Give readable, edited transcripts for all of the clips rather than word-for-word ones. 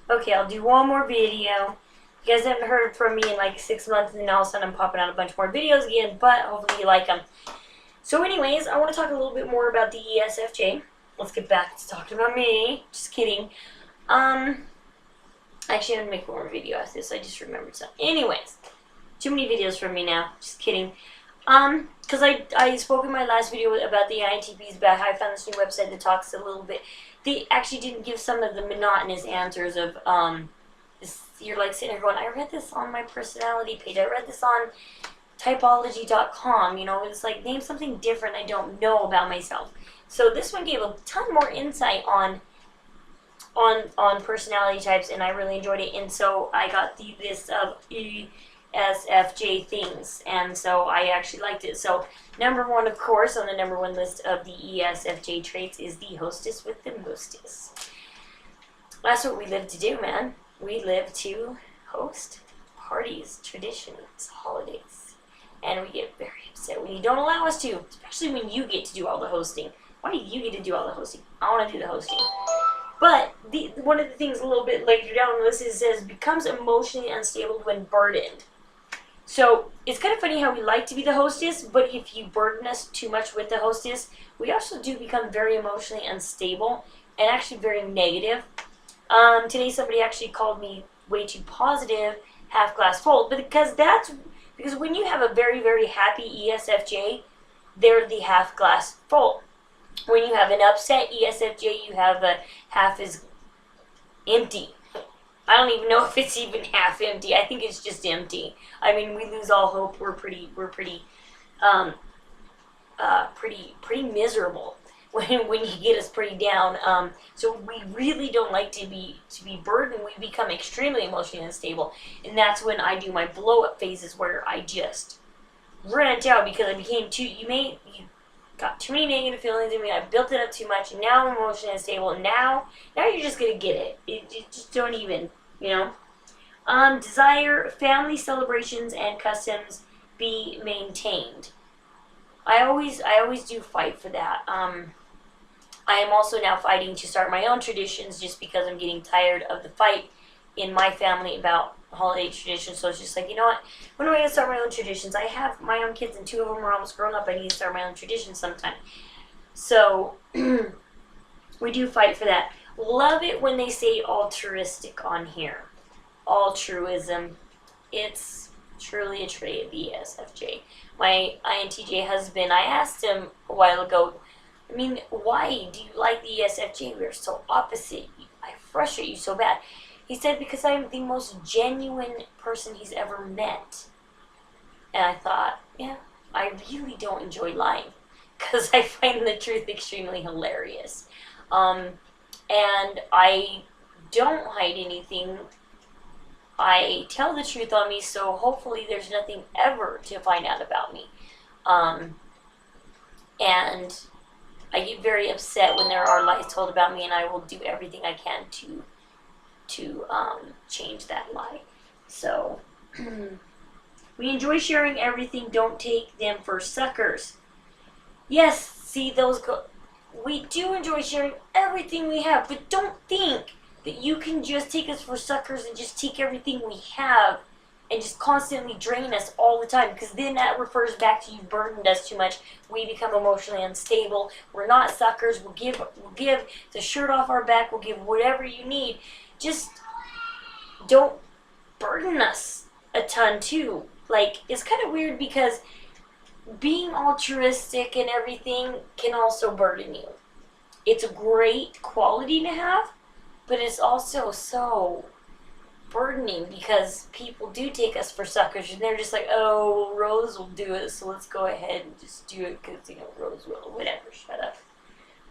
Okay, I'll do one more video. You guys haven't heard from me in like 6 months, and then all of a sudden I'm popping out a bunch more videos again, but hopefully you like them. So anyways, I want to talk a little bit more about the ESFJ. Let's get back to talking about me. Just kidding. Actually, I'm going to make one more video after this. I just remembered something. Anyways, too many videos from me now. Just kidding. Because I spoke in my last video about the INTPs, about how I found this new website that talks a little bit. They actually didn't give some of the monotonous answers of, you're like sitting there going, I read this on my personality page. I read this on typology.com. You know, it's like, name something different I don't know about myself. So this one gave a ton more insight on personality types, and I really enjoyed it. And so I got the list of ESFJ things, and so I actually liked it. So number one, of course, on the number one list of the ESFJ traits is the hostess with the mostess. That's what we live to do, man. We live to host parties, traditions, holidays, and we get very upset when you don't allow us to, especially when you get to do all the hosting. Why do you get to do all the hosting? I want to do the hosting. But one of the things a little bit later down on the list is, it says, becomes emotionally unstable when burdened. So it's kind of funny how we like to be the hostess, but if you burden us too much with the hostess, we also do become very emotionally unstable and actually very negative. Today somebody actually called me way too positive, half glass full, but because when you have a very, very happy ESFJ, they're the half glass full. When you have an upset ESFJ, you have a half is empty. I don't even know if it's even half empty. I think it's just empty. I mean, we lose all hope. We're pretty miserable when you get us pretty down. So we really don't like to be burdened. We become extremely emotionally unstable, and that's when I do my blow up phases where I just rent out because I became too. You got too many negative feelings in me. I built it up too much, and now I'm emotionally unstable. And now you're just gonna get it. You just don't even, you know. Desire family celebrations and customs be maintained. I always do fight for that. I am also now fighting to start my own traditions, just because I'm getting tired of the fight in my family about holiday traditions. So it's just like, you know what, when am I going to start my own traditions? I have my own kids, and 2 of them are almost grown up. I need to start my own traditions sometime. So we do fight for that. Love it when they say altruistic on here. Altruism. It's truly a trait of the ESFJ. My INTJ husband, I asked him a while ago, I mean, why do you like the ESFJ? We're so opposite. I frustrate you so bad. He said, because I'm the most genuine person he's ever met. And I thought, yeah, I really don't enjoy lying, because I find the truth extremely hilarious. And I don't hide anything. I tell the truth on me, so hopefully there's nothing ever to find out about me. And I get very upset when there are lies told about me, and I will do everything I can to change that lie. So we enjoy sharing everything. Don't take them for suckers. Yes, see, we do enjoy sharing everything we have, but don't think that you can just take us for suckers and just take everything we have and just constantly drain us all the time, because then that refers back to you burdened us too much. We become emotionally unstable. We're not suckers. We'll give the shirt off our back. We'll give whatever you need. Just don't burden us a ton too. Like, it's kind of weird, because being altruistic and everything can also burden you. It's a great quality to have, but it's also so burdening, because people do take us for suckers, and they're just like, oh, Rose will do it, so let's go ahead and just do it because, you know, Rose will. Whatever, shut up.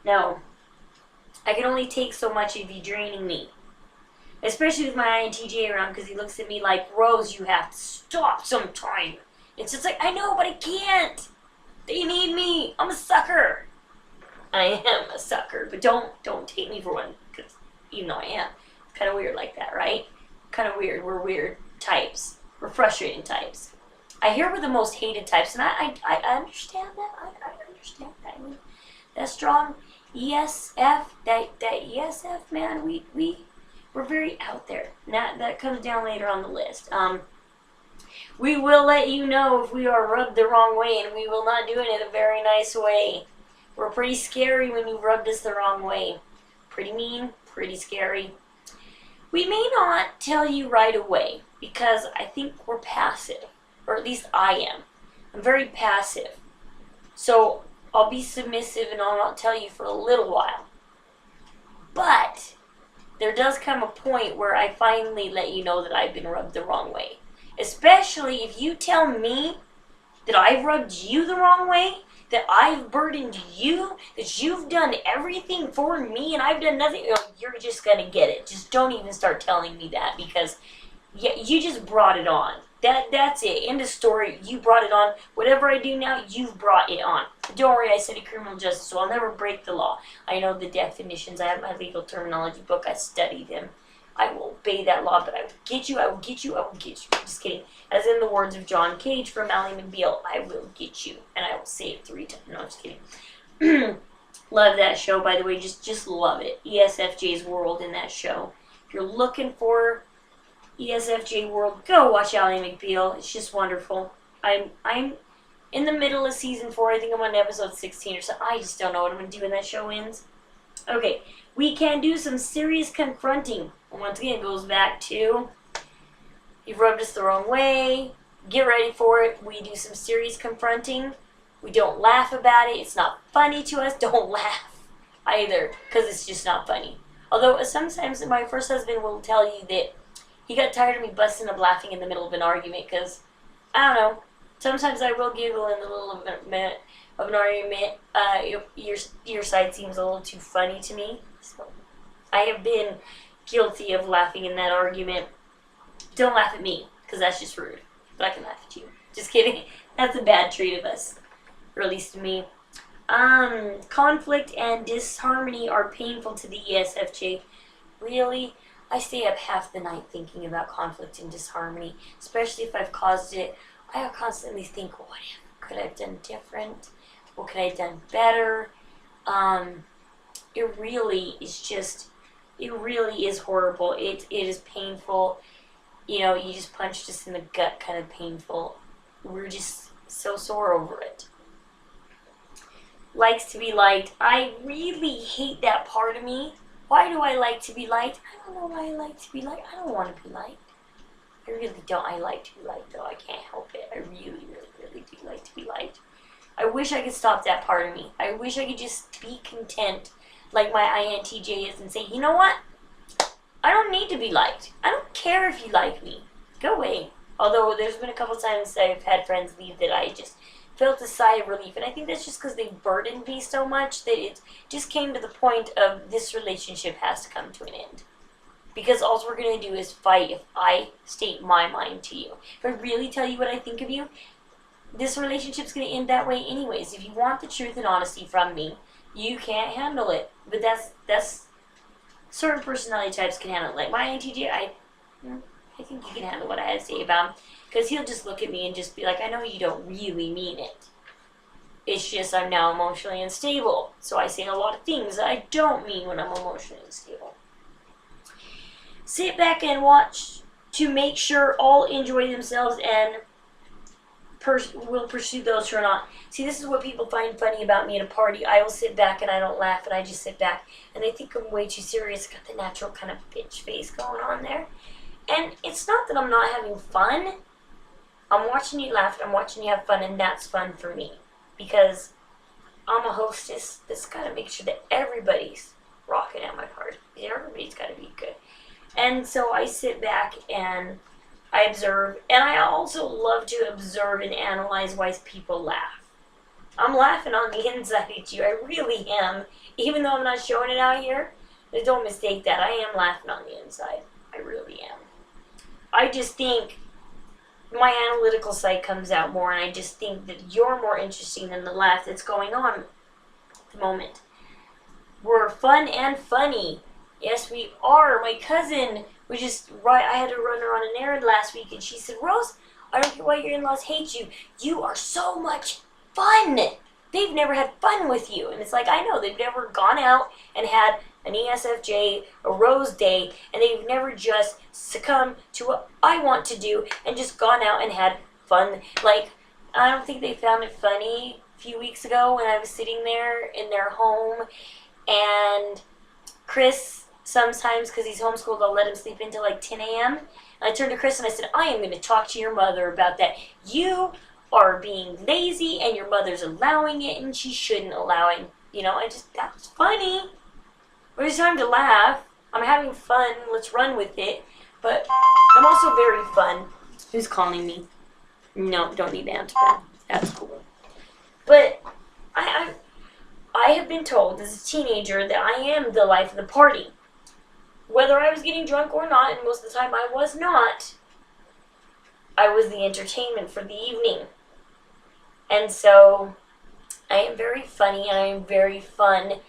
No. I can only take so much of you draining me. Especially with my INTJ around, because he looks at me like, Rose, you have to stop sometime. It's just like, I know, but I can't. They need me. I'm a sucker. I am a sucker, but don't take me for one, because even though I am, it's kind of weird like that, right? Kind of weird. We're weird types. We're frustrating types. I hear we're the most hated types, and I understand that. I understand that. I mean, that strong ESF, that ESF, man, we're we're very out there. And that comes down later on the list. We will let you know if we are rubbed the wrong way, and we will not do it in a very nice way. We're pretty scary when you rubbed us the wrong way. Pretty mean, pretty scary. We may not tell you right away because I think we're passive, or at least I am. I'm very passive. So I'll be submissive and I'll not tell you for a little while. But there does come a point where I finally let you know that I've been rubbed the wrong way. Especially if you tell me that I've rubbed you the wrong way, that I've burdened you, that you've done everything for me and I've done nothing. You're just going to get it. Just don't even start telling me that, because you just brought it on. That's it. End of story. You brought it on. Whatever I do now, you've brought it on. Don't worry, I study criminal justice, so I'll never break the law. I know the definitions. I have my legal terminology book. I study them. I will obey that law, but I will get you, I will get you, I will get you. Just kidding. As in the words of John Cage from Ally McBeal, I will get you. And I will say it 3 times. No, I'm just kidding. Love that show, by the way. Just love it. ESFJ's World in that show. If you're looking for ESFJ World, go watch Ally McBeal. It's just wonderful. I'm in the middle of season 4. I think I'm on episode 16 or so. I just don't know what I'm going to do when that show ends. Okay, we can do some serious confronting. Once again, it goes back to, you've rubbed us the wrong way. Get ready for it. We do some serious confronting. We don't laugh about it. It's not funny to us. Don't laugh either, because it's just not funny. Although sometimes my first husband will tell you that he got tired of me busting up laughing in the middle of an argument, because, I don't know, sometimes I will giggle in the middle of an argument. Your side seems a little too funny to me. So I have been guilty of laughing in that argument. Don't laugh at me, because that's just rude. But I can laugh at you. Just kidding. That's a bad trait of us, or at least to me. Conflict and disharmony are painful to the ESFJ. Really? I stay up half the night thinking about conflict and disharmony, especially if I've caused it. I constantly think, what could I have done different? What could I have done better? It really is horrible. It is painful. You know, you just punched us in the gut, kind of painful. We're just so sore over it. Likes to be liked. I really hate that part of me. Why do I like to be liked? I don't know why I like to be liked. I don't want to be liked. I really don't. I like to be liked, though. I can't help it. I really do like to be liked. I wish I could stop that part of me. I wish I could just be content like my INTJ is and say, you know what? I don't need to be liked. I don't care if you like me. Go away. Although there's been a couple times I've had friends leave that I just felt a sigh of relief. And I think that's just because they burdened me so much that it just came to the point of this relationship has to come to an end. Because all we're going to do is fight if I state my mind to you. If I really tell you what I think of you, this relationship's going to end that way anyways. If you want the truth and honesty from me, you can't handle it. But that's certain personality types can handle it. Like my INTJ, I think he can handle what I have to say about him. Because he'll just look at me and just be like, I know you don't really mean it. It's just I'm now emotionally unstable. So I say a lot of things that I don't mean when I'm emotionally unstable. Sit back and watch to make sure all enjoy themselves and will pursue those who are not. See, this is what people find funny about me at a party. I will sit back and I don't laugh and I just sit back. And they think I'm way too serious. Got the natural kind of bitch face going on there. And it's not that I'm not having fun. I'm watching you laugh and I'm watching you have fun, and that's fun for me. Because I'm a hostess that's got to make sure that everybody's rocking at my party. Everybody's got to be good. And so I sit back and I observe. And I also love to observe and analyze why people laugh. I'm laughing on the inside at you. I really am. Even though I'm not showing it out here, but don't mistake that. I am laughing on the inside. I really am. I just think my analytical side comes out more, and I just think that you're more interesting than the laugh that's going on at the moment. We're fun and funny. Yes, we are. My cousin was just right. I had to run her on an errand last week, and she said, Rose, I don't care why your in-laws hate you. You are so much fun. They've never had fun with you. And it's like, I know. They've never gone out and had an ESFJ, a Rose Day, and they've never just succumbed to what I want to do and just gone out and had fun. Like, I don't think they found it funny a few weeks ago when I was sitting there in their home, and Chris, sometimes, because he's homeschooled, I'll let him sleep until like 10 a.m. And I turned to Chris and I said, I am going to talk to your mother about that. You are being lazy and your mother's allowing it and she shouldn't allow it. You know, that was funny. It was time to laugh. I'm having fun. Let's run with it. But I'm also very fun. Who's calling me? No, don't need to answer that. That's cool. But I have been told as a teenager that I am the life of the party. Whether I was getting drunk or not, and most of the time I was not, I was the entertainment for the evening. And so I am very funny and I am very fun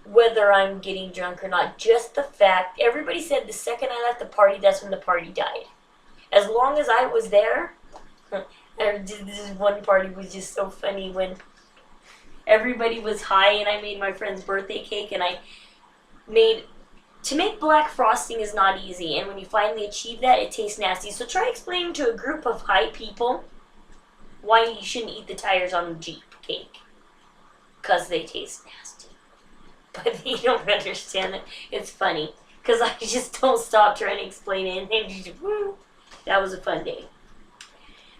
whether I'm getting drunk or not. Just the fact, everybody said the second I left the party, that's when the party died. As long as I was there, this one party was just so funny when everybody was high and I made my friend's birthday cake, and to make black frosting is not easy, and when you finally achieve that, it tastes nasty. So try explaining to a group of high people why you shouldn't eat the tires on the Jeep cake. Because they taste nasty. But they don't understand it. It's funny. Because I just don't stop trying to explain it, and they just, woo. That was a fun day.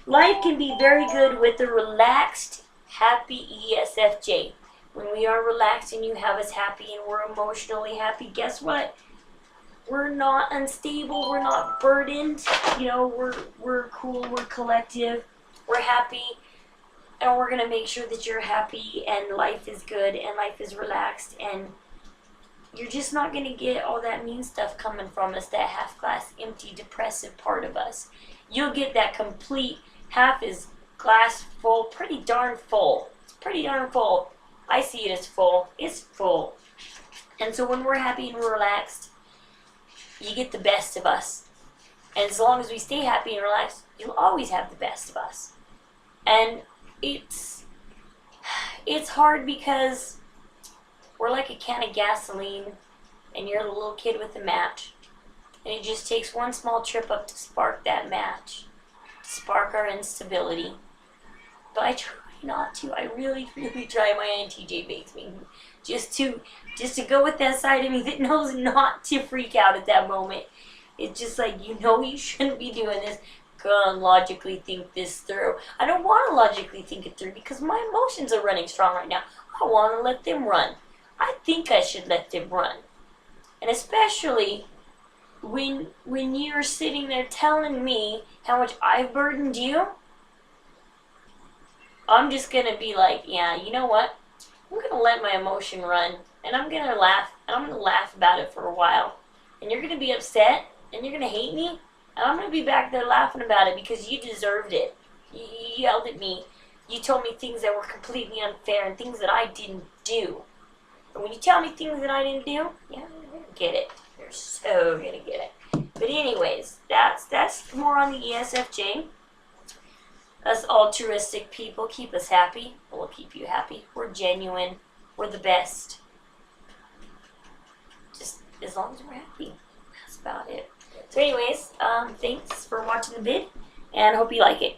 Life can be very good with a relaxed, happy ESFJ. When we are relaxed and you have us happy and we're emotionally happy, guess what? We're not unstable, we're not burdened, you know, we're cool, we're collective, we're happy, and we're going to make sure that you're happy and life is good and life is relaxed, and you're just not going to get all that mean stuff coming from us, that half glass empty, depressive part of us. You'll get that complete half is glass full, pretty darn full. It's pretty darn full. I see it as full. It's full. And so when we're happy and we're relaxed, you get the best of us. And as long as we stay happy and relaxed, you'll always have the best of us. And it's hard because we're like a can of gasoline and you're the little kid with the match. And it just takes one small trip up to spark that match, to spark our instability. But I try not to. I really, really try. My INTJ makes me just to go with that side of me that knows not to freak out at that moment. It's just like, you know, you shouldn't be doing this. Go and logically think this through. I don't want to logically think it through because my emotions are running strong right now. I want to let them run. I think I should let them run. And especially when you're sitting there telling me how much I've burdened you, I'm just going to be like, yeah, you know what? I'm going to let my emotion run, and I'm going to laugh, and I'm going to laugh about it for a while. And you're going to be upset, and you're going to hate me, and I'm going to be back there laughing about it because you deserved it. You yelled at me. You told me things that were completely unfair and things that I didn't do. And when you tell me things that I didn't do, yeah, you're going to get it. You're so going to get it. But anyways, that's more on the ESFJ. Us altruistic people keep us happy. We'll keep you happy. We're genuine. We're the best. Just as long as we're happy. That's about it. So anyways, thanks for watching the vid, and hope you like it.